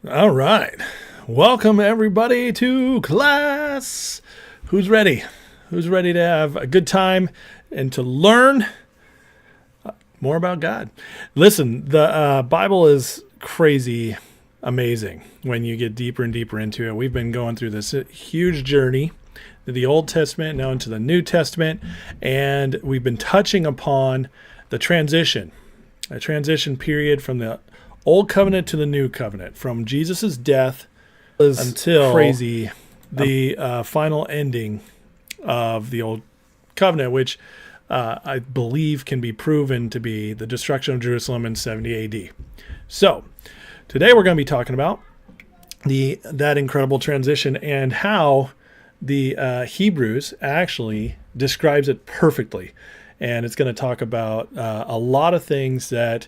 All right. Welcome, everybody, to class. Who's ready? Who's ready to have a good time and to learn more about God? Listen, the Bible is crazy amazing when you get deeper and deeper into it. We've been going through this huge journey to the Old Testament, now into the New Testament, and we've been touching upon the transition, a transition period from the Old Covenant to the New Covenant, from Jesus' death until crazy the final ending of the Old Covenant, which I believe can be proven to be the destruction of Jerusalem in 70 A.D. So today we're going to be talking about that incredible transition and how the Hebrews actually describes it perfectly. And it's going to talk about a lot of things that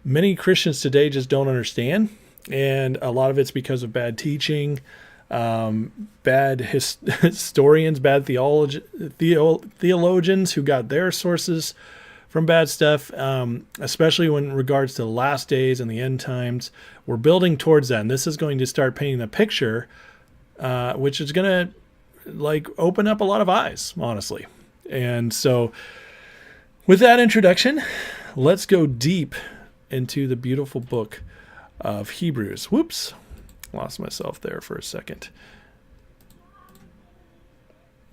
many Christians today just don't understand, and a lot of it's because of bad teaching, bad historians, bad theologians who got their sources from bad stuff, especially when in regards to the last days and the end times. We're building towards that, and this is going to start painting the picture, which is going to open up a lot of eyes, honestly. And so with that introduction, let's go deep into the beautiful book of Hebrews. Whoops, lost myself there for a second.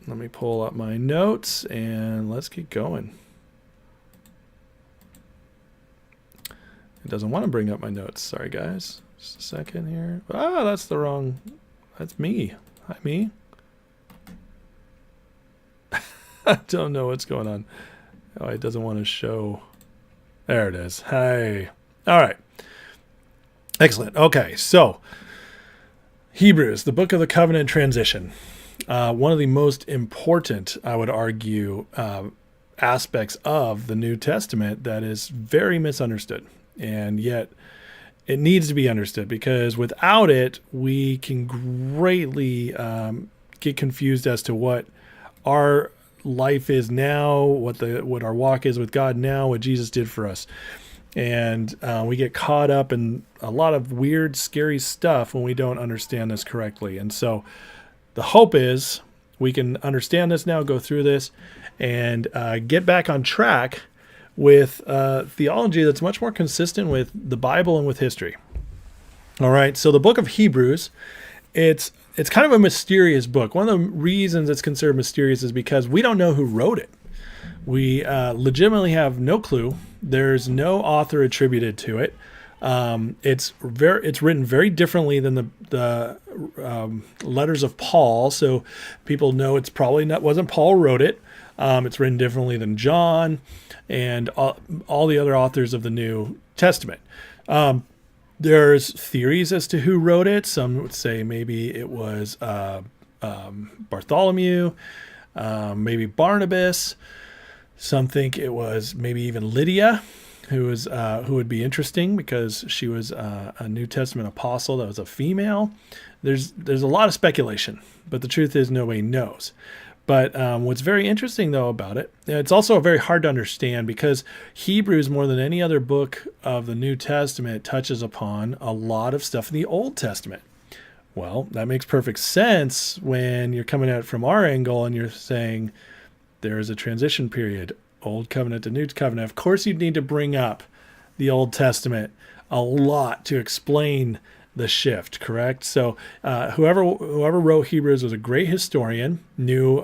Let me pull up my notes and let's get going. It doesn't want to bring up my notes. Sorry, guys. Just a second here. That's me. Hi, me. I don't know what's going on. Oh, it doesn't want to show. There it is. Hey. All right. Excellent. Okay. So Hebrews, the book of the covenant transition. One of the most important, I would argue, aspects of the New Testament that is very misunderstood. And yet it needs to be understood, because without it, we can greatly get confused as to what our life is now, what our walk is with God now, what Jesus did for us. And we get caught up in a lot of weird, scary stuff when we don't understand this correctly. And so the hope is we can understand this now, go through this, and get back on track with theology that's much more consistent with the Bible and with history. All right, so the book of Hebrews, it's kind of a mysterious book. One of the reasons it's considered mysterious is because we don't know who wrote it. We legitimately have no clue. There's no author attributed to it. It's written very differently than the letters of Paul, so people know it's probably wasn't Paul wrote it. It's written differently than John and all the other authors of the New Testament. There's theories as to who wrote it. Some would say maybe it was Bartholomew, maybe Barnabas. Some think it was maybe even Lydia, who would be interesting because she was a New Testament apostle that was a female. There's a lot of speculation, but the truth is nobody knows. But what's very interesting, though, about it, it's also very hard to understand because Hebrews, more than any other book of the New Testament, touches upon a lot of stuff in the Old Testament. Well, that makes perfect sense when you're coming at it from our angle and you're saying there is a transition period, Old Covenant to New Covenant. Of course, you'd need to bring up the Old Testament a lot to explain the shift, correct? So whoever wrote Hebrews was a great historian, knew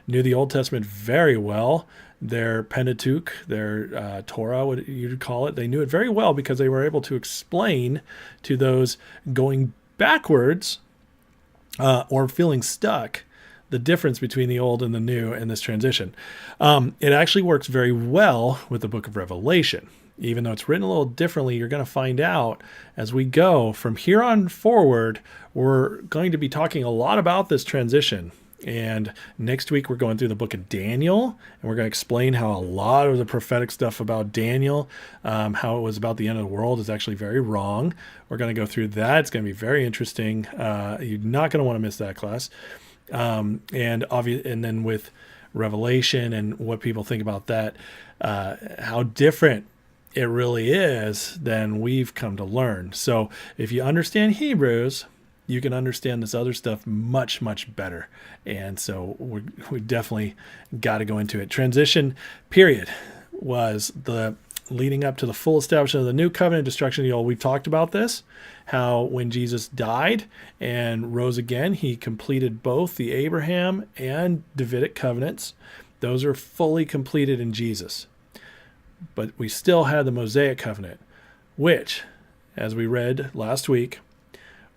the Old Testament very well. Their Pentateuch, their Torah, what you'd call it, they knew it very well because they were able to explain to those going backwards or feeling stuck the difference between the old and the new in this transition. It actually works very well with the book of Revelation. Even though it's written a little differently, you're going to find out as we go from here on forward, we're going to be talking a lot about this transition. And next week, we're going through the book of Daniel, and we're going to explain how a lot of the prophetic stuff about Daniel, how it was about the end of the world, is actually very wrong. We're going to go through that. It's going to be very interesting. You're not going to want to miss that class. And then with Revelation and what people think about that, how different it really is than we've come to learn. So if you understand Hebrews, you can understand this other stuff much, much better. And so we definitely got to go into it. Transition period was the leading up to the full establishment of the new covenant, destruction of the old. We've talked about this, how when Jesus died and rose again, he completed both the Abraham and Davidic covenants. Those are fully completed in Jesus. But we still had the Mosaic covenant, which, as we read last week,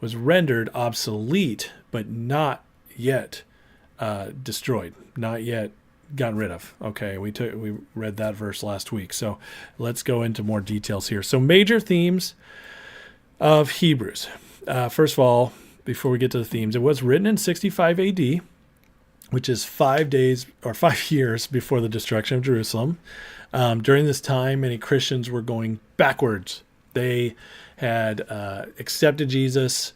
was rendered obsolete, but not yet destroyed, not yet gotten rid of. Okay, we read that verse last week. So let's go into more details here. So major themes of Hebrews. First of all, before we get to the themes, it was written in 65 AD, which is 5 years before the destruction of Jerusalem. During this time, many Christians were going backwards. They had accepted Jesus,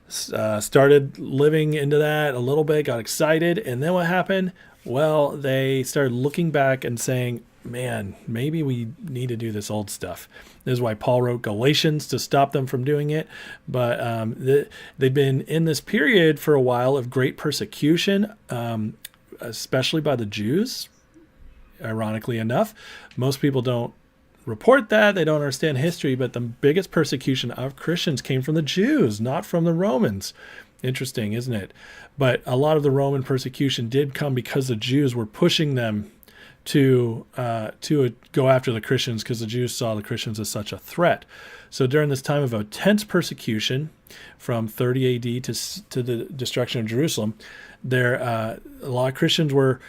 started living into that a little bit, got excited, and then what happened? Well, they started looking back and saying, man, maybe we need to do this old stuff. This is why Paul wrote Galatians, to stop them from doing it. But they've been in this period for a while of great persecution, especially by the Jews, ironically enough. Most people don't report that. They don't understand history, but the biggest persecution of Christians came from the Jews, not from the Romans. Interesting, isn't it? But a lot of the Roman persecution did come because the Jews were pushing them to go after the Christians, because the Jews saw the Christians as such a threat. So during this time of intense persecution, from 30 AD to the destruction of Jerusalem, a lot of Christians were,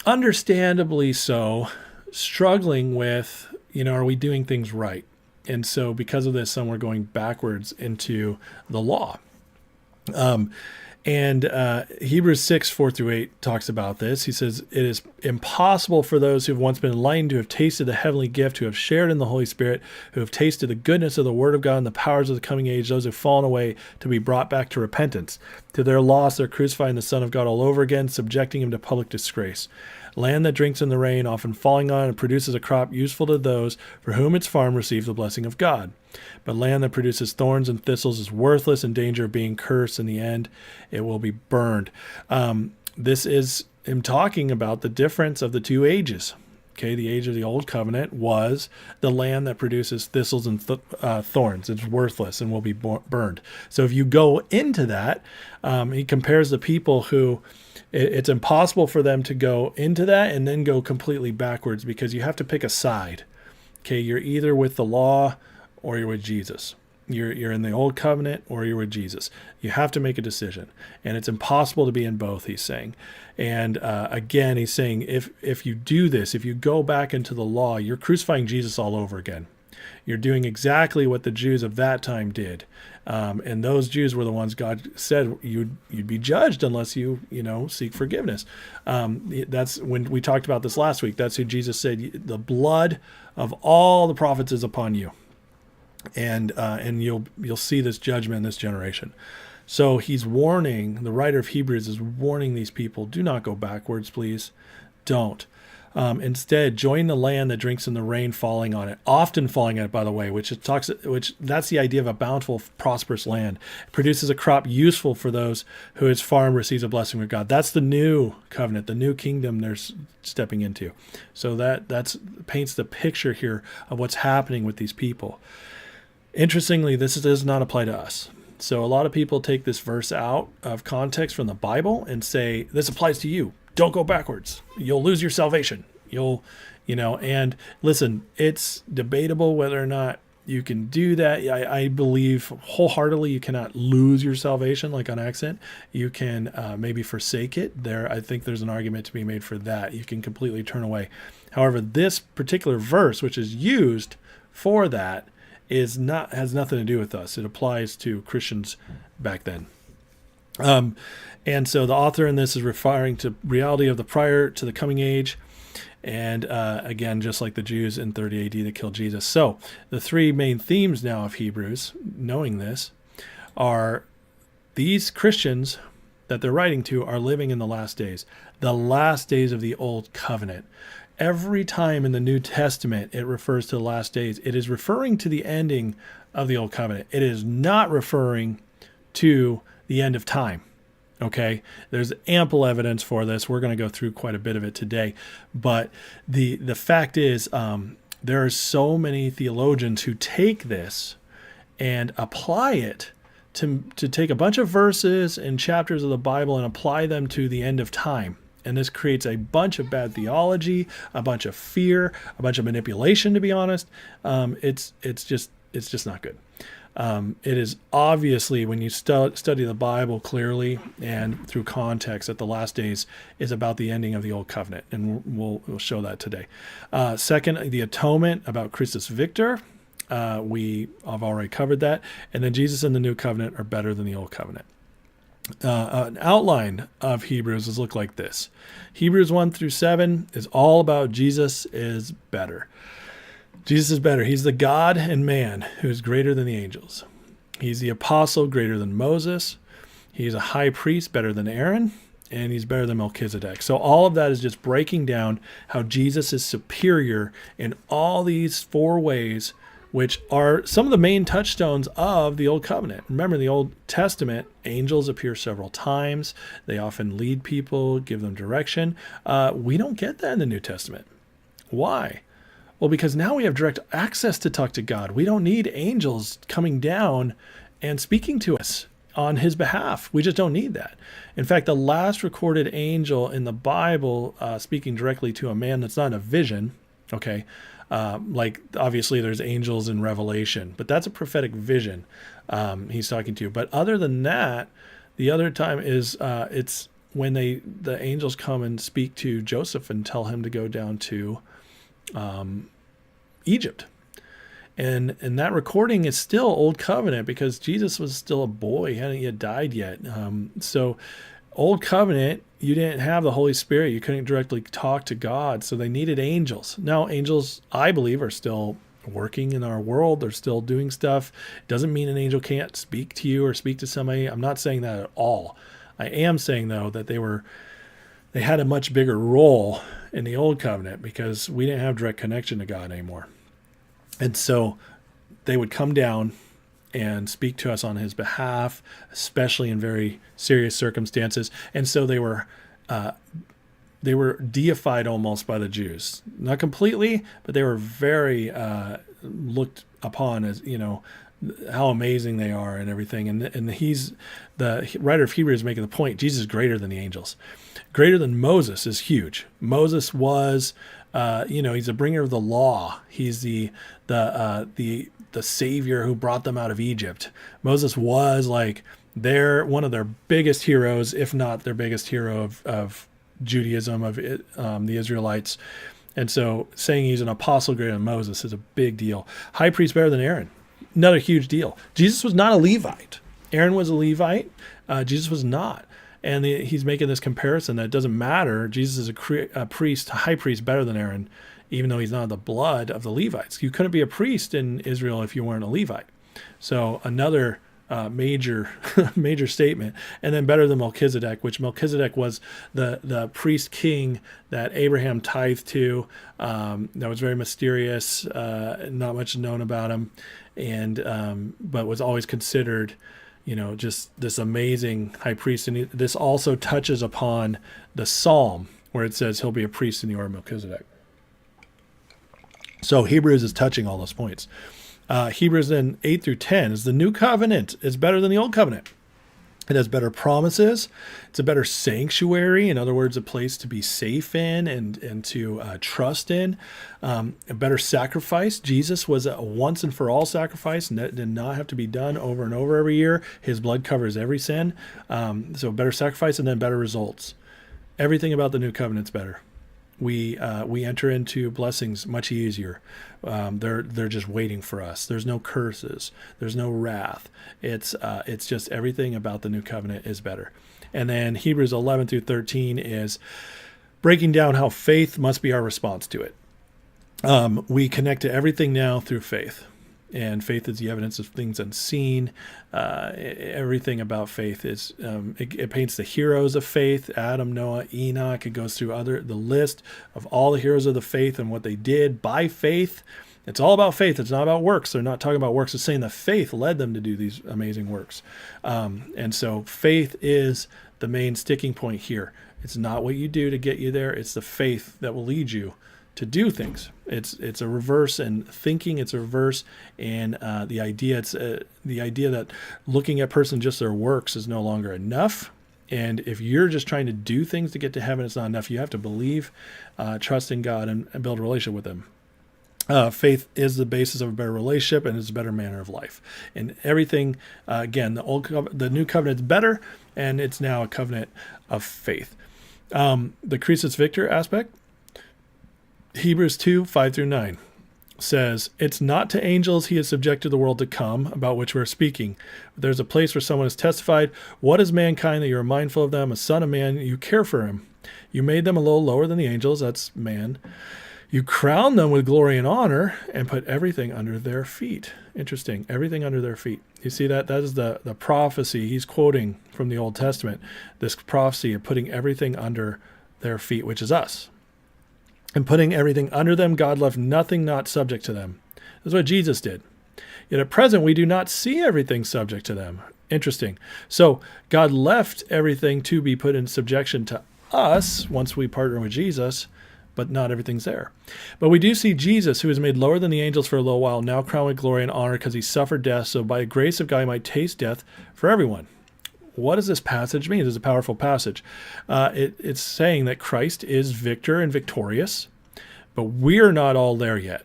understandably so, struggling with, are we doing things right? And so because of this, some were going backwards into the law. And Hebrews 6, 4-8 talks about this. He says, it is impossible for those who have once been enlightened, to have tasted the heavenly gift, who have shared in the Holy Spirit, who have tasted the goodness of the Word of God and the powers of the coming age, those who have fallen away, to be brought back to repentance. To their loss, they're crucifying the Son of God all over again, subjecting him to public disgrace. Land that drinks in the rain, often falling on it, produces a crop useful to those for whom its farm receives the blessing of God. But land that produces thorns and thistles is worthless, in danger of being cursed. In the end, it will be burned. This is him talking about the difference of the two ages. Okay, the age of the Old Covenant was the land that produces thistles and thorns. It's worthless and will be burned. So if you go into that, he compares the people who, it's impossible for them to go into that and then go completely backwards, because you have to pick a side. Okay, you're either with the law or you're with Jesus. You're in the Old Covenant or you're with Jesus. You have to make a decision, and it's impossible to be in both, he's saying. And again, he's saying if you do this, if you go back into the law, you're crucifying Jesus all over again. You're doing exactly what the Jews of that time did. And those Jews were the ones God said you'd be judged unless you seek forgiveness. That's when we talked about this last week. That's who Jesus said, the blood of all the prophets is upon you. And you'll see this judgment in this generation. So he's warning, the writer of Hebrews is warning these people, do not go backwards, please. Don't. Instead, join the land that drinks in the rain falling on it, often falling on it, by the way, which that's the idea of a bountiful, prosperous land. It produces a crop useful for those who its farm receives a blessing of God. That's the new covenant, the new kingdom they're stepping into. So that's paints the picture here of what's happening with these people. Interestingly, this does not apply to us. So a lot of people take this verse out of context from the Bible and say, this applies to you. Don't go backwards. You'll lose your salvation. And listen, it's debatable whether or not you can do that. I believe wholeheartedly you cannot lose your salvation like on accident. You can maybe forsake it. I think there's an argument to be made for that. You can completely turn away. However, this particular verse, which is used for that, has nothing to do with us. It applies to Christians back then. And so the author in this is referring to reality of the prior to the coming age. And again, just like the Jews in 30 AD that killed Jesus. So the three main themes now of Hebrews, knowing this, are these Christians that they're writing to are living in the last days of the Old Covenant. Every time in the New Testament it refers to the last days, it is referring to the ending of the Old Covenant. It is not referring to the end of time. Okay, there's ample evidence for this. We're going to go through quite a bit of it today, but the fact is, there are so many theologians who take this and apply it to take a bunch of verses and chapters of the Bible and apply them to the end of time. And this creates a bunch of bad theology, a bunch of fear, a bunch of manipulation. To be honest, it's just not good. It is obviously, when you study the Bible clearly and through context, that the last days is about the ending of the Old Covenant, and we'll show that today. Second, the atonement, about Christus Victor. I've already covered that. And then Jesus and the New Covenant are better than the Old Covenant. An outline of Hebrews is look like this. Hebrews 1-7 is all about Jesus is better. Jesus is better. He's the God and man who is greater than the angels. He's the apostle greater than Moses. He's a high priest better than Aaron, and he's better than Melchizedek. So all of that is just breaking down how Jesus is superior in all these four ways, which are some of the main touchstones of the Old Covenant. Remember, in the Old Testament, angels appear several times. They often lead people, give them direction. We don't get that in the New Testament. Why? Well, because now we have direct access to talk to God. We don't need angels coming down and speaking to us on his behalf. We just don't need that. In fact, the last recorded angel in the Bible speaking directly to a man that's not a vision, okay, like obviously there's angels in Revelation, but that's a prophetic vision he's talking to. But other than that, the other time is it's when the angels come and speak to Joseph and tell him to go down to Egypt. And that recording is still Old Covenant because Jesus was still a boy. He hadn't yet died yet. So Old Covenant, you didn't have the Holy Spirit. You couldn't directly talk to God. So they needed angels. Now, angels, I believe, are still working in our world. They're still doing stuff. Doesn't mean an angel can't speak to you or speak to somebody. I'm not saying that at all. I am saying, though, that they had a much bigger role in the Old Covenant because we didn't have direct connection to God anymore. And so they would come down and speak to us on his behalf, especially in very serious circumstances. And so they were deified almost by the Jews. Not completely, but they were very looked upon as, how amazing they are and everything. And the writer of Hebrews is making the point, Jesus is greater than the angels. Greater than Moses is huge. Moses was, he's a bringer of the law. He's the savior who brought them out of Egypt. Moses was like one of their biggest heroes, if not their biggest hero of Judaism, of the Israelites. And so saying he's an apostle greater than Moses is a big deal. High priest better than Aaron. Another huge deal. Jesus was not a Levite. Aaron was a Levite. Jesus was not. And he's making this comparison that it doesn't matter. Jesus is a priest, a high priest better than Aaron, even though he's not the blood of the Levites. You couldn't be a priest in Israel if you weren't a Levite. So another major statement. And then better than Melchizedek, which Melchizedek was the priest king that Abraham tithed to. That was very mysterious, not much known about him, and but was always considered, just this amazing high priest. And this also touches upon the Psalm where it says he'll be a priest in the order of Melchizedek. So Hebrews is touching all those points. Hebrews then 8-10 is the new covenant is better than the old covenant. It has better promises. It's a better sanctuary. In other words, a place to be safe in and to trust in. A better sacrifice. Jesus was a once and for all sacrifice and that did not have to be done over and over every year. His blood covers every sin. So better sacrifice and then better results. Everything about the new covenant's better. We enter into blessings much easier. They're just waiting for us. There's no curses. There's no wrath. It's just everything about the new covenant is better. And then Hebrews 11-13 is breaking down how faith must be our response to it. We connect to everything now through faith. And faith is the evidence of things unseen. Everything about faith is, it paints the heroes of faith, Adam, Noah, Enoch. It goes through the list of all the heroes of the faith and what they did by faith. It's all about faith. It's not about works. They're not talking about works. It's saying that faith led them to do these amazing works. And so faith is the main sticking point here. It's not what you do to get you there. It's the faith that will lead you to do things. It's a reverse in thinking. It's a reverse in the idea. It's the idea that looking at person just their works is no longer enough. And if you're just trying to do things to get to heaven, it's not enough. You have to believe, trust in God, and build a relationship with Him. Faith is the basis of a better relationship and is a better manner of life. And everything, again, the new covenant is better, and it's now a covenant of faith. The Christus Victor aspect, Hebrews 2, 5-9 says, "It's not to angels he has subjected the world to come, about which we're speaking. But there's a place where someone has testified, what is mankind that you are mindful of them? A son of man, you care for him. You made them a little lower than the angels," that's man. "You crown them with glory and honor and put everything under their feet." Interesting. Everything under their feet. You see that? That is the prophecy. He's quoting from the Old Testament, this prophecy of putting everything under their feet, which is us. And putting everything under them, God left nothing not subject to them. That's what Jesus did. Yet at present, we do not see everything subject to them. Interesting. So God left everything to be put in subjection to us once we partner with Jesus, but not everything's there. But we do see Jesus, who was made lower than the angels for a little while, now crowned with glory and honor because he suffered death, so by the grace of God he might taste death for everyone. What does this passage mean? It's a powerful passage. It's saying that Christ is victor and victorious, but we're not all there yet.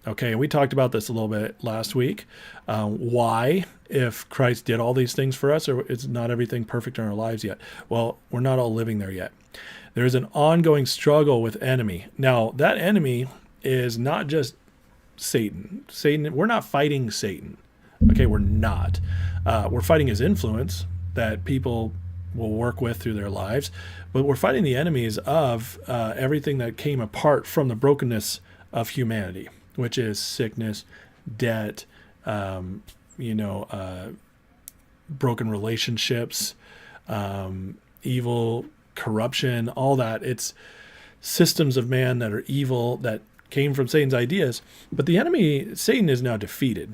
Okay, and we talked about this a little bit last week. Why, if Christ did all these things for us, or is not everything perfect in our lives yet? Well, we're not all living there yet. There is an ongoing struggle with enemy. Now, that enemy is not just Satan. We're not fighting Satan. Okay, we're not. We're fighting his influence that people will work with through their lives, but we're fighting the enemies of everything that came apart from the brokenness of humanity, which is sickness, debt, broken relationships, evil, corruption, all that. It's systems of man that are evil that came from Satan's ideas. But the enemy, Satan, is now defeated.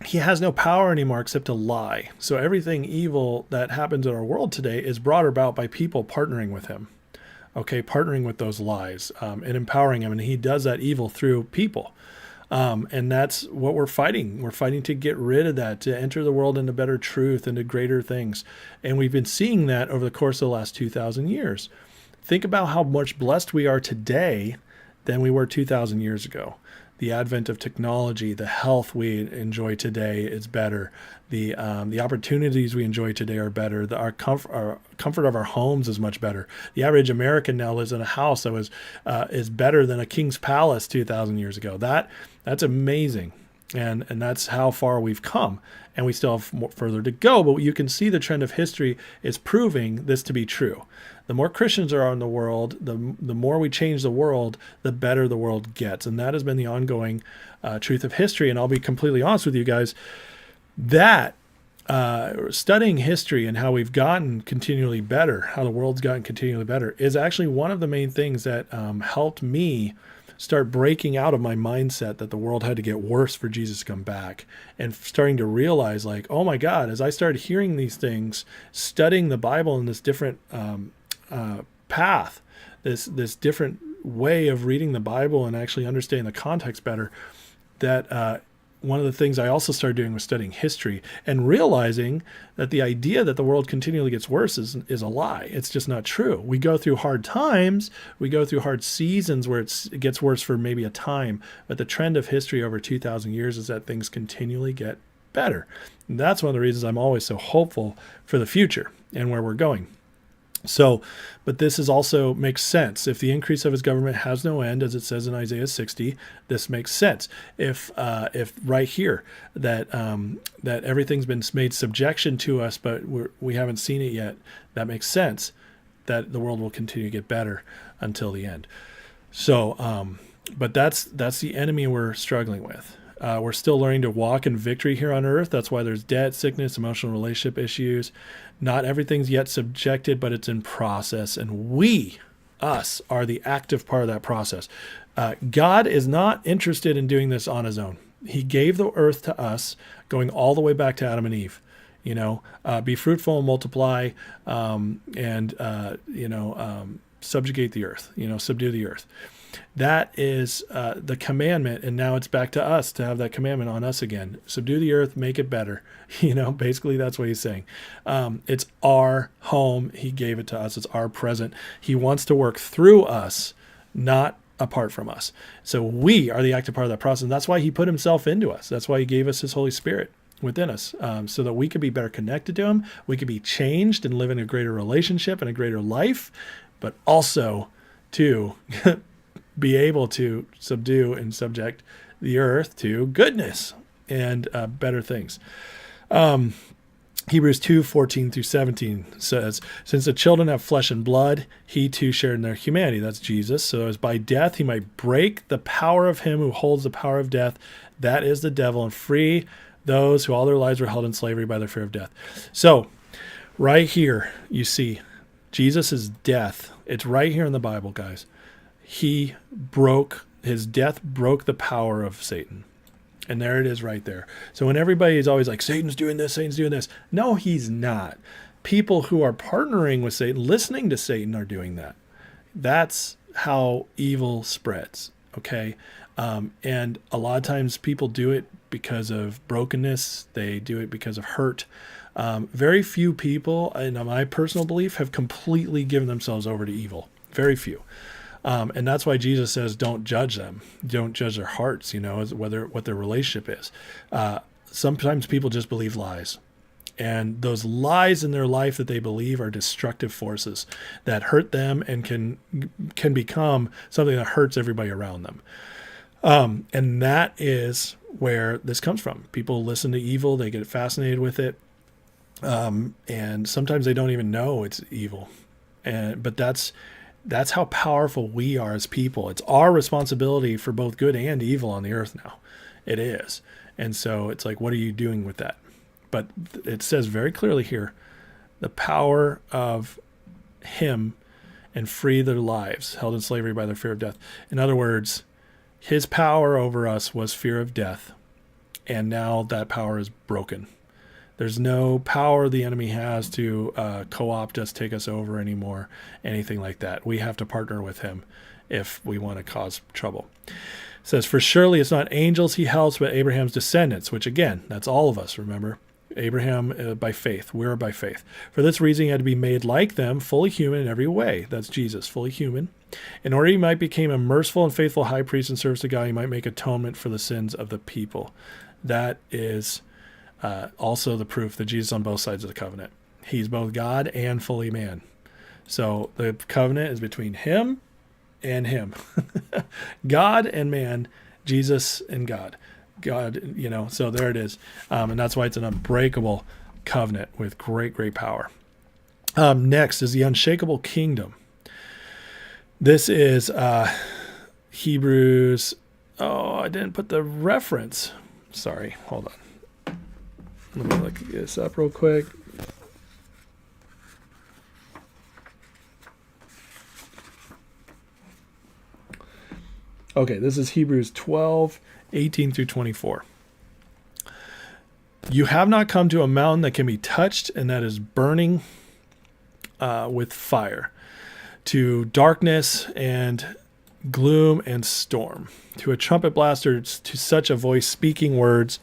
He has no power anymore except to lie. So everything evil that happens in our world today is brought about by people partnering with him. Okay, partnering with those lies and empowering him. And he does that evil through people. And that's what we're fighting. We're fighting to get rid of that, to enter the world into better truth, into greater things. And we've been seeing that over the course of the last 2,000 years. Think about how much blessed we are today than we were 2,000 years ago. The advent of technology, the health we enjoy today is better. The opportunities we enjoy today are better. Our comfort of our homes is much better. The average American now lives in a house that is better than a king's palace 2,000 years ago. That's amazing, and that's how far we've come. And we still have further to go, but you can see the trend of history is proving this to be true. The more Christians there are in the world, the more we change the world, the better the world gets. And that has been the ongoing truth of history. And I'll be completely honest with you guys, that studying history and how we've gotten continually better, how the world's gotten continually better, is actually one of the main things that helped me start breaking out of my mindset that the world had to get worse for Jesus to come back, and starting to realize, like, oh my God, as I started hearing these things, studying the Bible in this different path, this different way of reading the Bible and actually understanding the context better, that one of the things I also started doing was studying history and realizing that the idea that the world continually gets worse is a lie. It's just not true. We go through hard times, we go through hard seasons where it gets worse for maybe a time, but the trend of history over 2,000 years is that things continually get better. And that's one of the reasons I'm always so hopeful for the future and where we're going. So, but this is also makes sense. If the increase of his government has no end, as it says in Isaiah 60, this makes sense. If right here that everything's been made subjection to us, but we haven't seen it yet, that makes sense. That the world will continue to get better until the end. So, but that's the enemy we're struggling with. We're still learning to walk in victory here on earth. That's why there's debt, sickness, emotional relationship issues. Not everything's yet subjected, but it's in process. And us, are the active part of that process. God is not interested in doing this on his own. He gave the earth to us, going all the way back to Adam and Eve. Be fruitful and multiply, subjugate the earth, subdue the earth. That is the commandment, and now it's back to us to have that commandment on us again. Subdue the earth, make it better. Basically that's what he's saying. It's our home. He gave it to us. It's our present. He wants to work through us, not apart from us. So we are the active part of that process. And that's why he put himself into us. That's why he gave us his Holy Spirit within us, so that we could be better connected to him. We could be changed and live in a greater relationship and a greater life, but also to be able to subdue and subject the earth to goodness and better things. Hebrews 2:14-17 says, since the children have flesh and blood, he too shared in their humanity. That's Jesus. So as by death he might break the power of him who holds the power of death, that is the devil, and free those who all their lives were held in slavery by their fear of death. So right here, you see Jesus' death. It's right here in the Bible, guys. His death broke the power of Satan. And there it is right there. So when everybody is always like, Satan's doing this, no, he's not. People who are partnering with Satan, listening to Satan, are doing that. That's how evil spreads, okay? And a lot of times people do it because of brokenness. They do it because of hurt. Very few people, in my personal belief, have completely given themselves over to evil. Very few. And that's why Jesus says, don't judge them. Don't judge their hearts, what their relationship is. Sometimes people just believe lies. And those lies in their life that they believe are destructive forces that hurt them and can become something that hurts everybody around them. And that is where this comes from. People listen to evil. They get fascinated with it. And sometimes they don't even know it's evil. But that's how powerful we are as people. It's our responsibility for both good and evil on the earth now. It is. And so it's like, what are you doing with that? But it says very clearly here, the power of him and free their lives, held in slavery by their fear of death. In other words, his power over us was fear of death. And now that power is broken. There's no power the enemy has to co-opt us, take us over anymore, anything like that. We have to partner with him if we want to cause trouble. It says, for surely it's not angels he helps, but Abraham's descendants, which again, that's all of us, remember? Abraham by faith. We're by faith. For this reason, he had to be made like them, fully human in every way. That's Jesus, fully human. In order he might become a merciful and faithful high priest in service to God, he might make atonement for the sins of the people. That is also the proof that Jesus is on both sides of the covenant. He's both God and fully man. So the covenant is between him and him. God and man, Jesus and God. God, so there it is. And that's why it's an unbreakable covenant with great, great power. Next is the unshakable kingdom. This is Hebrews. Oh, I didn't put the reference. Sorry, hold on. Let me look this up real quick. Okay, this is Hebrews 12:18-24. You have not come to a mountain that can be touched and that is burning with fire, to darkness and gloom and storm, to a trumpet blast or to such a voice speaking words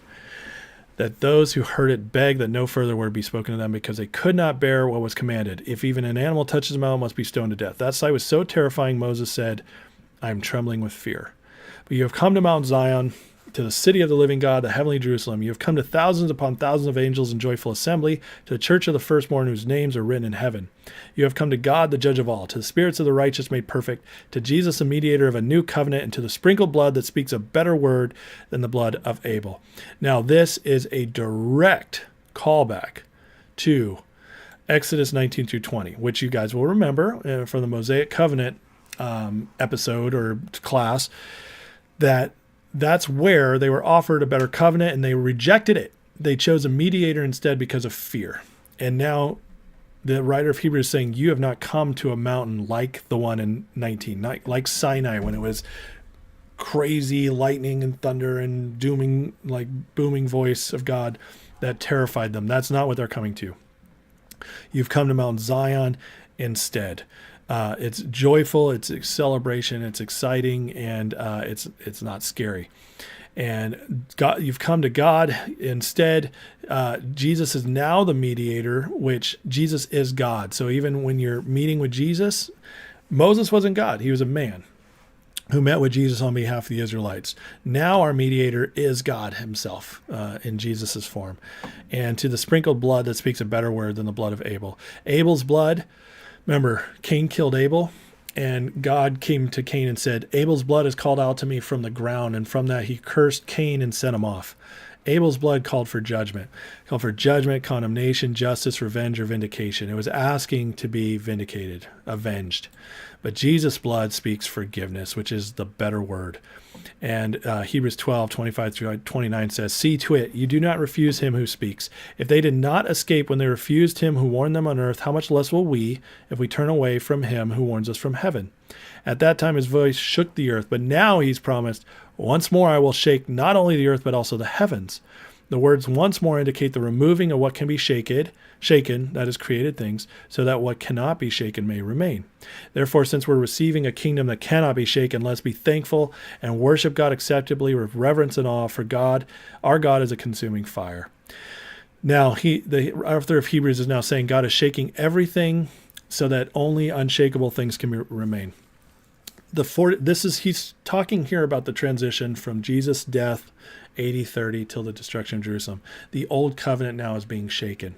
that those who heard it begged that no further word be spoken to them because they could not bear what was commanded. If even an animal touches a mountain, must be stoned to death. That sight was so terrifying, Moses said, I am trembling with fear. But you have come to Mount Zion, to the city of the living God, the heavenly Jerusalem. You have come to thousands upon thousands of angels in joyful assembly, to the church of the firstborn whose names are written in heaven. You have come to God, the judge of all, to the spirits of the righteous made perfect, to Jesus, the mediator of a new covenant, and to the sprinkled blood that speaks a better word than the blood of Abel. Now, this is a direct callback to Exodus 19-20, which you guys will remember from the Mosaic Covenant episode or class, that that's where they were offered a better covenant and they rejected it. They chose a mediator instead because of fear. And now the writer of Hebrews is saying, you have not come to a mountain like the one in 19, like Sinai, when it was crazy lightning and thunder and dooming, like booming voice of God that terrified them. That's not what they're coming to. You've come to Mount Zion instead. It's joyful, it's a celebration, it's exciting, and it's not scary. And God, you've come to God instead. Jesus is now the mediator, which Jesus is God. So even when you're meeting with Jesus, Moses wasn't God. He was a man who met with Jesus on behalf of the Israelites. Now our mediator is God himself in Jesus's form. And to the sprinkled blood that speaks a better word than the blood of Abel. Abel's blood, remember, Cain killed Abel. And God came to Cain and said, Abel's blood is called out to me from the ground. And from that, he cursed Cain and sent him off. Abel's blood called for judgment, condemnation, justice, revenge, or vindication. It was asking to be vindicated, avenged. But Jesus' blood speaks forgiveness, which is the better word. And Hebrews 12, 25 through 29 says, see to it, you do not refuse him who speaks. If they did not escape when they refused him who warned them on earth, how much less will we if we turn away from him who warns us from heaven? At that time his voice shook the earth, but now he's promised, once more I will shake not only the earth, but also the heavens. The words once more indicate the removing of what can be shaken, that is created things, so that what cannot be shaken may remain. Therefore, since we're receiving a kingdom that cannot be shaken, let's be thankful and worship God acceptably with reverence and awe, for God, our God, is a consuming fire. Now, the author of Hebrews is now saying God is shaking everything so that only unshakable things can remain. He's talking here about the transition from Jesus' death, AD 30, till the destruction of Jerusalem. The old covenant now is being shaken.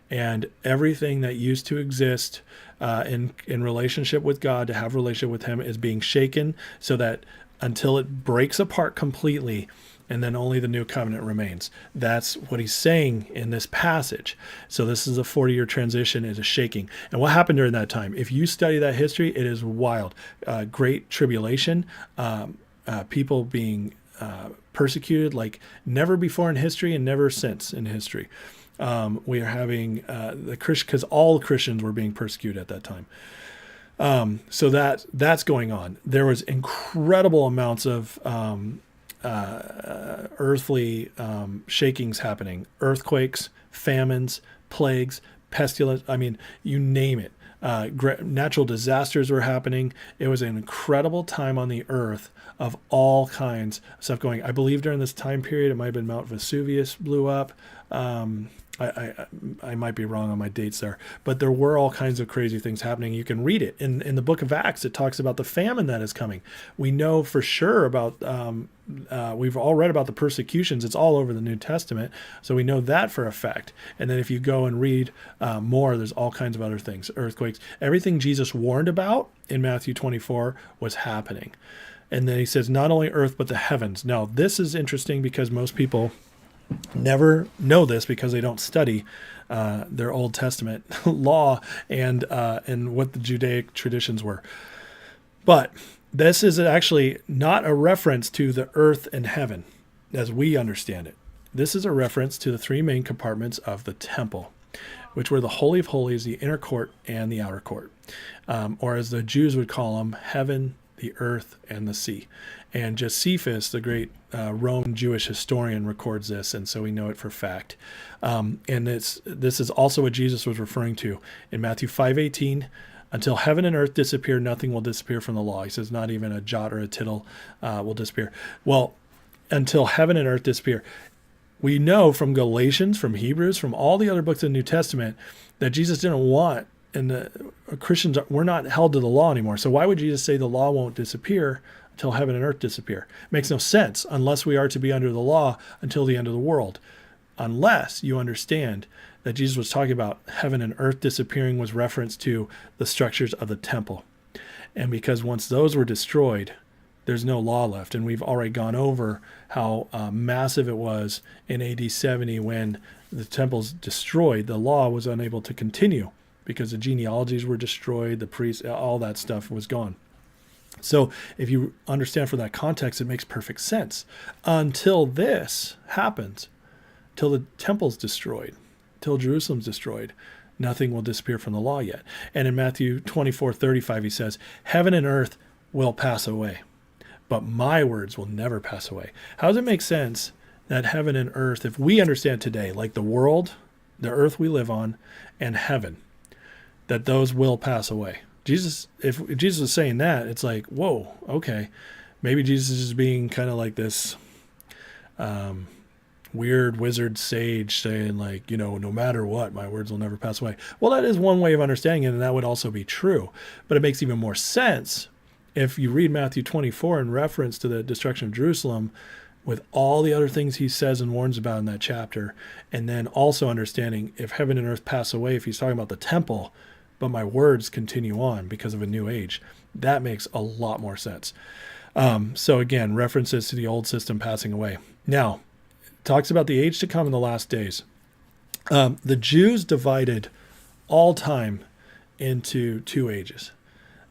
And everything that used to exist in relationship with God, to have a relationship with him, is being shaken so that until it breaks apart completely, and then only the new covenant remains. That's what he's saying in this passage. So this is a 40-year transition, is a shaking. And what happened during that time? If you study that history, it is wild. Great tribulation, people being persecuted like never before in history and never since in history. We are having because all Christians were being persecuted at that time. So that's going on. There was incredible amounts of earthly shakings happening, earthquakes, famines, plagues, pestilence. I mean, you name it. Natural disasters were happening. It was an incredible time on the earth of all kinds of stuff going. I believe during this time period, it might have been Mount Vesuvius blew up. I might be wrong on my dates there, but there were all kinds of crazy things happening. You can read it in the book of Acts. It talks about the famine that is coming. We know for sure about, we've all read about the persecutions. It's all over the New Testament. So we know that for a fact. And then if you go and read more, there's all kinds of other things, earthquakes, everything Jesus warned about in Matthew 24 was happening. And then he says, not only earth, but the heavens. Now, this is interesting because most people never know this because they don't study their Old Testament law and what the Judaic traditions were. But this is actually not a reference to the earth and heaven as we understand it. This is a reference to the three main compartments of the temple, which were the Holy of Holies, the inner court, and the outer court. Or as the Jews would call them, heaven, the earth, and the sea. And Josephus, the great Roman Jewish historian, records this, and so we know it for fact. And this is also what Jesus was referring to in Matthew 5:18. Until heaven and earth disappear, nothing will disappear from the law. He says not even a jot or a tittle will disappear. Well, until heaven and earth disappear. We know from Galatians, from Hebrews, from all the other books of the New Testament that Jesus didn't want, and the Christians, we're not held to the law anymore. So why would Jesus say the law won't disappear until heaven and earth disappear? It makes no sense unless we are to be under the law until the end of the world. Unless you understand that Jesus was talking about heaven and earth disappearing was reference to the structures of the temple. And because once those were destroyed, there's no law left. And we've already gone over how massive it was in AD 70 when the temple's destroyed. The law was unable to continue because the genealogies were destroyed, the priests, all that stuff was gone. So if you understand from that context, it makes perfect sense. Until this happens, till the temple's destroyed, till Jerusalem's destroyed, nothing will disappear from the law yet. And in Matthew 24:35, he says, heaven and earth will pass away, but my words will never pass away. How does it make sense that heaven and earth, if we understand today, like the world, the earth we live on, and heaven, that those will pass away? Jesus, if Jesus is saying that, it's like, whoa, okay. Maybe Jesus is being kind of like this weird wizard sage saying like, no matter what, my words will never pass away. Well, that is one way of understanding it, and that would also be true. But it makes even more sense if you read Matthew 24 in reference to the destruction of Jerusalem with all the other things he says and warns about in that chapter, and then also understanding if heaven and earth pass away, if he's talking about the temple, but my words continue on because of a new age. That makes a lot more sense. So again, references to the old system passing away. Now, it talks about the age to come in the last days. The Jews divided all time into two ages.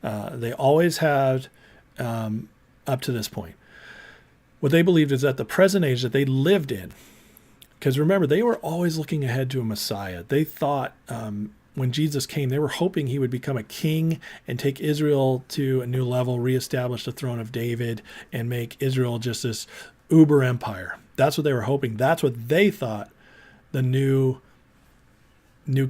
They always had up to this point. What they believed is that the present age that they lived in, because remember, they were always looking ahead to a Messiah. They thought when Jesus came, they were hoping he would become a king and take Israel to a new level, reestablish the throne of David, and make Israel just this uber empire. That's what they were hoping. That's what they thought the new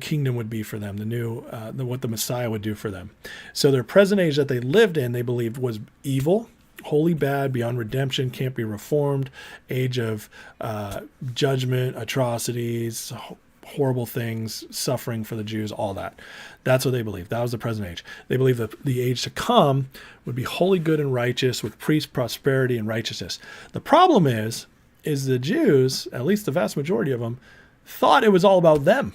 kingdom would be for them, what the Messiah would do for them. So their present age that they lived in, they believed was evil, wholly bad, beyond redemption, can't be reformed, age of judgment, atrocities, horrible things, suffering for the Jews, all that. That's what they believed. That was the present age. They believed that the age to come would be wholly good and righteous, with priest prosperity and righteousness. The problem is the Jews, at least the vast majority of them, thought it was all about them.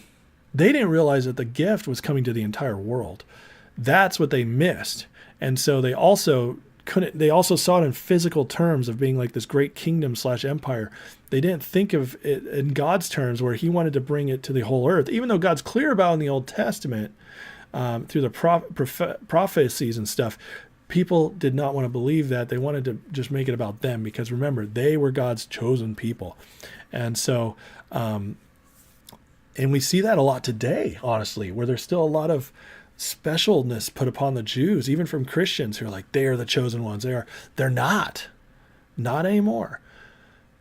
They didn't realize that the gift was coming to the entire world. That's what they missed. And so they also saw it in physical terms of being like this great kingdom / empire. They didn't think of it in God's terms, where he wanted to bring it to the whole earth, even though God's clear about in the Old Testament through the prophecies and stuff. People did not want to believe that. They wanted to just make it about them, because remember, they were God's chosen people. And so, and we see that a lot today, honestly, where there's still a lot of specialness put upon the Jews, even from Christians who are like, they are the chosen ones. They're not anymore.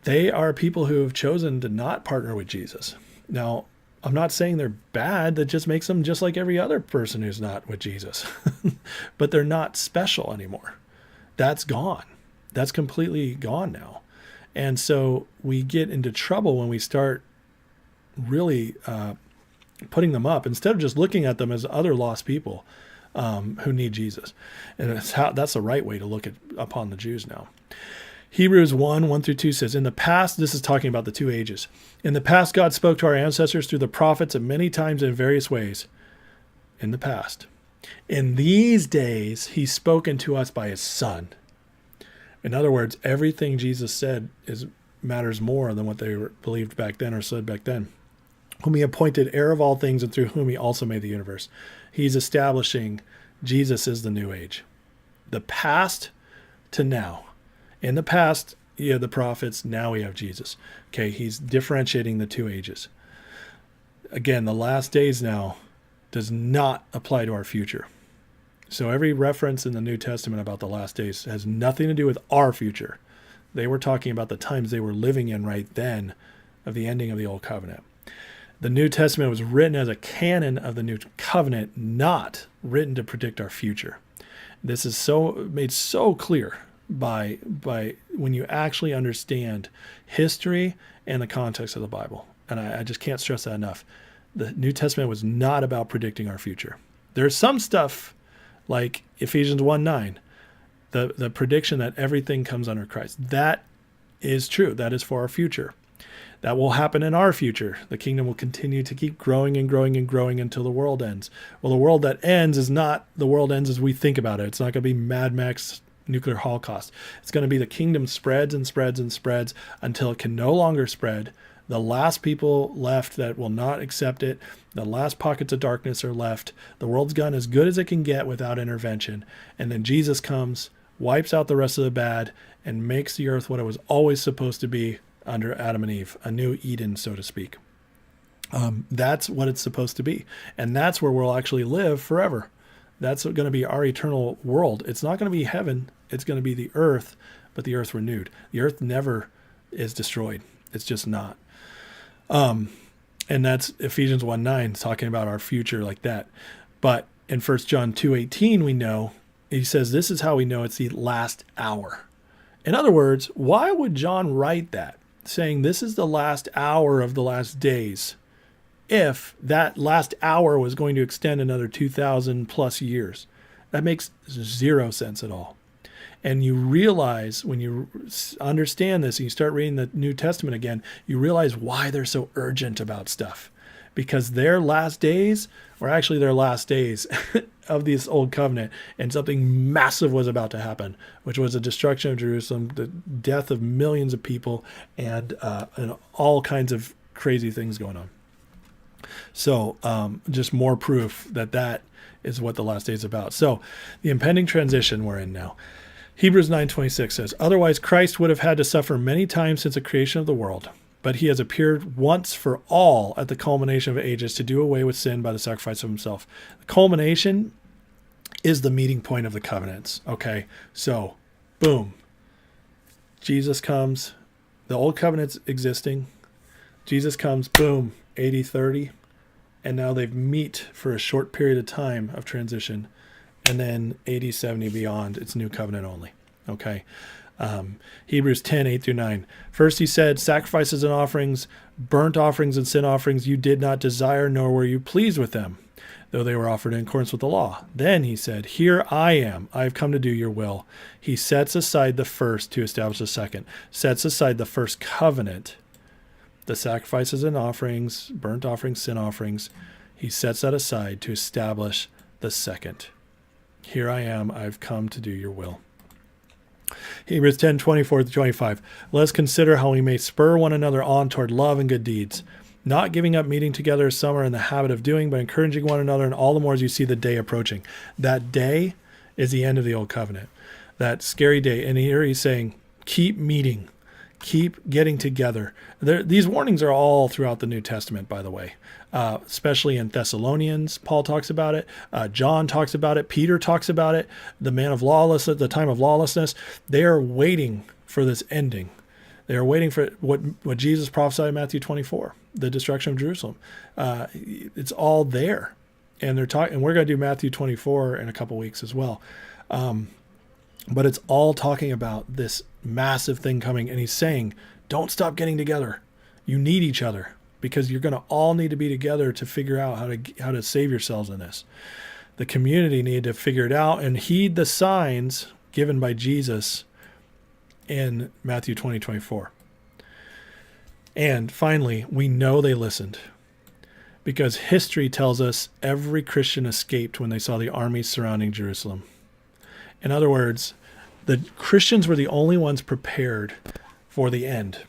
They are people who have chosen to not partner with Jesus. Now, I'm not saying they're bad. That just makes them just like every other person who's not with Jesus. But they're not special anymore. That's gone. That's completely gone now. And so we get into trouble when we start really putting them up instead of just looking at them as other lost people who need Jesus. And that's the right way to look upon the Jews now. Hebrews 1:1-2 says, in the past, this is talking about the two ages. In the past, God spoke to our ancestors through the prophets at many times in various ways. In the past. In these days, he's spoken to us by his Son. In other words, everything Jesus said matters more than what they believed back then or said back then. Whom he appointed heir of all things, and through whom he also made the universe. He's establishing Jesus is the new age. The past to now. In the past, you have the prophets. Now we have Jesus. Okay, he's differentiating the two ages. Again, the last days now does not apply to our future. So every reference in the New Testament about the last days has nothing to do with our future. They were talking about the times they were living in right then of the ending of the Old Covenant. The New Testament was written as a canon of the New Covenant, not written to predict our future. This is made so clear by when you actually understand history and the context of the Bible. And I just can't stress that enough. The New Testament was not about predicting our future. There's some stuff like Ephesians 1:9, the prediction that everything comes under Christ. That is true. That is for our future. That will happen in our future. The kingdom will continue to keep growing and growing and growing until the world ends. Well, the world that ends is not the world ends as we think about it. It's not going to be Mad Max nuclear holocaust. It's going to be the kingdom spreads and spreads and spreads until it can no longer spread. The last people left that will not accept it, the last pockets of darkness are left. The world's gone as good as it can get without intervention. And then Jesus comes wipes out the rest of the bad, and makes the earth what it was always supposed to be under Adam and Eve, a new Eden, so to speak. That's what it's supposed to be. And that's where we'll actually live forever. That's going to be our eternal world. It's not going to be heaven. It's going to be the earth, but the earth renewed. The earth never is destroyed. It's just not. And that's Ephesians 1:9, talking about our future like that. But in 1 John 2:18, we know, he says, this is how we know it's the last hour. In other words, why would John write that, saying this is the last hour of the last days, if that last hour was going to extend another 2,000 plus years? That makes zero sense at all. And you realize, when you understand this and you start reading the New Testament again, you realize why they're so urgent about stuff. Because their last days were actually their last days of this old covenant, and something massive was about to happen, which was the destruction of Jerusalem, the death of millions of people, and all kinds of crazy things going on. So just more proof that that is what the last day is about. So the impending transition we're in now. Hebrews 9:26 says, otherwise Christ would have had to suffer many times since the creation of the world, but he has appeared once for all at the culmination of ages to do away with sin by the sacrifice of himself. The culmination is the meeting point of the covenants. Okay, so boom. Jesus comes, the old covenant's existing. Jesus comes, boom, 80-30. And now they've meet for a short period of time of transition. And then 80-70 beyond, it's new covenant only. Okay. Hebrews 10:8-9. First he said, sacrifices and offerings, burnt offerings and sin offerings you did not desire, nor were you pleased with them, though they were offered in accordance with the law. Then he said, here I am, I have come to do your will. He sets aside the first to establish the second, sets aside the first covenant, the sacrifices and offerings, burnt offerings, sin offerings. He sets that aside to establish the second. Here I am, I've come to do your will. Hebrews 10:24-25. Let us consider how we may spur one another on toward love and good deeds, not giving up meeting together as some are in the habit of doing, but encouraging one another, and all the more as you see the day approaching. That day is the end of the old covenant. That scary day. And here he's saying, keep meeting, keep getting together. These warnings are all throughout the New Testament, by the way, especially in Thessalonians. Paul talks about it. John talks about it. Peter talks about it. The man of lawlessness, the time of lawlessness. They are waiting for this ending. They are waiting for what Jesus prophesied in Matthew 24, the destruction of Jerusalem. It's all there. And they're talking, and we're going to do Matthew 24 in a couple weeks as well. But it's all talking about this massive thing coming. And he's saying, don't stop getting together. You need each other, because you're going to all need to be together to figure out how to save yourselves in this. The community need to figure it out and heed the signs given by Jesus in Matthew 20:24. And finally, we know they listened, because history tells us every Christian escaped when they saw the armies surrounding Jerusalem. In other words, the Christians were the only ones prepared for the end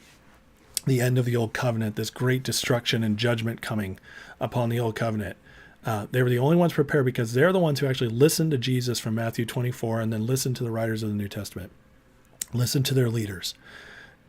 of the old covenant, this great destruction and judgment coming upon the old covenant. They were the only ones prepared because they're the ones who actually listened to Jesus from Matthew 24 and then listened to the writers of the New Testament, listened to their leaders.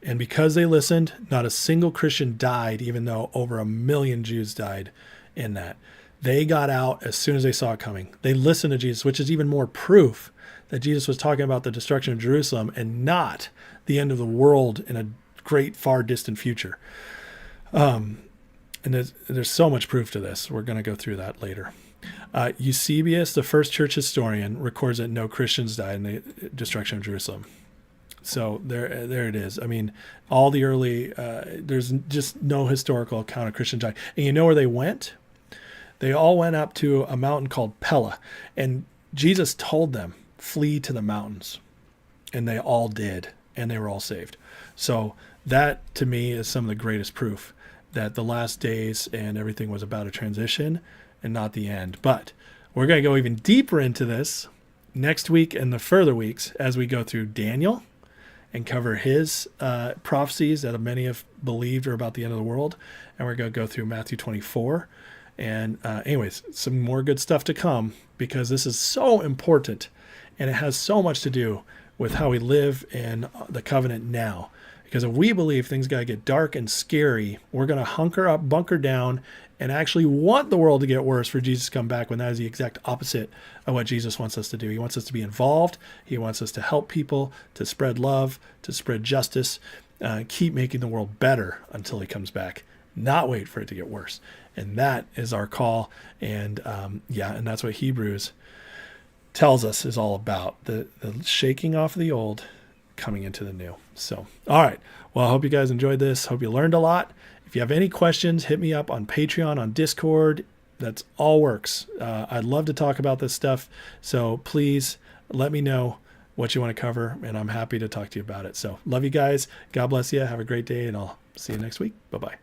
And because they listened, not a single Christian died, even though over 1 million Jews died in that. They got out as soon as they saw it coming. They listened to Jesus, which is even more proof that Jesus was talking about the destruction of Jerusalem and not the end of the world in a great, far distant future. And there's so much proof to this. We're going to go through that later. Eusebius, the first church historian, records that no Christians died in the destruction of Jerusalem. So there it is. I mean, all the early, there's just no historical account of Christians dying. And you know where they went? They all went up to a mountain called Pella. And Jesus told them, flee to the mountains. And they all did. And they were all saved. So that, to me, is some of the greatest proof that the last days and everything was about a transition and not the end. But we're going to go even deeper into this next week and the further weeks as we go through Daniel and cover his prophecies that many have believed are about the end of the world. And we're going to go through Matthew 24. And anyways, some more good stuff to come, because this is so important and it has so much to do with how we live in the covenant now. Because if we believe things got to get dark and scary, we're going to hunker up, bunker down, and actually want the world to get worse for Jesus to come back, when that is the exact opposite of what Jesus wants us to do. He wants us to be involved. He wants us to help people, to spread love, to spread justice, keep making the world better until he comes back, not wait for it to get worse. And that is our call. And and that's what Hebrews tells us is all about, the shaking off of the old, coming into the new. So, all right. Well, I hope you guys enjoyed this. Hope you learned a lot. If you have any questions, hit me up on Patreon, on Discord. That's all works. I'd love to talk about this stuff. So please let me know what you want to cover, and I'm happy to talk to you about it. So love you guys. God bless you. Have a great day, and I'll see you next week. Bye-bye.